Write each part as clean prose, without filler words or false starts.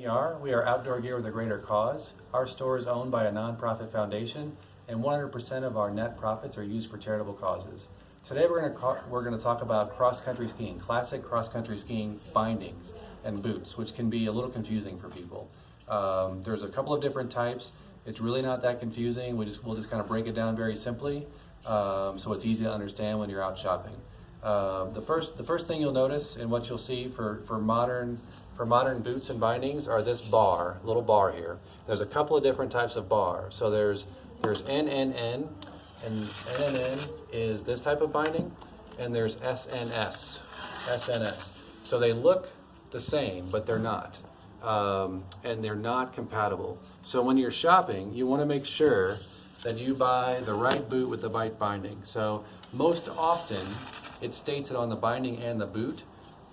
MER. We are Outdoor Gear with a Greater Cause. Our store is owned by a nonprofit foundation, and 100% of our net profits are used for charitable causes. Today we're going to talk about cross-country skiing, classic cross-country skiing bindings and boots, which can be a little confusing for people. There's a couple of different types. It's really not that confusing. We'll just kind of break it down very simply, so it's easy to understand when you're out shopping. The first thing you'll notice and what you'll see for modern boots and bindings are this little bar here. There's a couple of different types of bar. So there's NNN, and NNN is this type of binding, and there's SNS. So they look the same, but they're not, and they're not compatible. So when you're shopping, you want to make sure that you buy the right boot with the right binding. So most often, it states it on the binding and the boot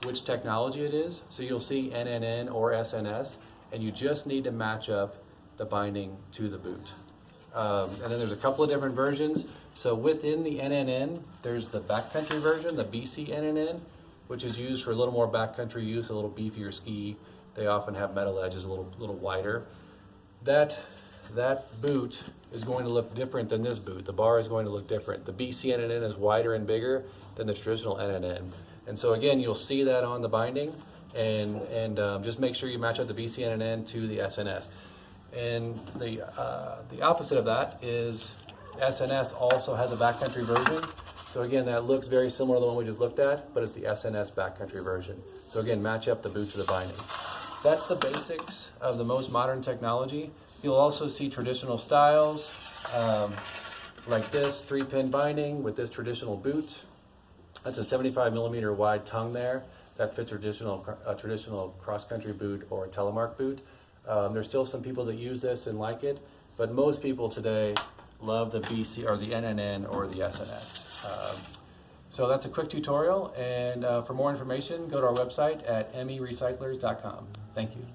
which technology it is. So you'll see NNN or SNS, and you just need to match up the binding to the boot. And then there's a couple of different versions. So within the NNN, there's the backcountry version, the BC NNN, which is used for a little more backcountry use, a little beefier ski. They often have metal edges, a little wider. That boot is going to look different than this boot. The bar is going to look different. The BC NNN is wider and bigger than the traditional NNN. And so again, you'll see that on the binding, and just make sure you match up the BC NNN to the SNS. And the opposite of that is SNS also has a backcountry version. So again, that looks very similar to the one we just looked at, but it's the SNS backcountry version. So again, match up the boot to the binding. That's the basics of the most modern technology. You'll also see traditional styles, like this 3-pin binding with this traditional boot. That's a 75mm wide tongue there. That fits a traditional cross-country boot or a telemark boot. There's still some people that use this and like it, but most people today love the BC or the NNN or the SNS. So that's a quick tutorial, and for more information, go to our website at merecyclers.com. Thank you.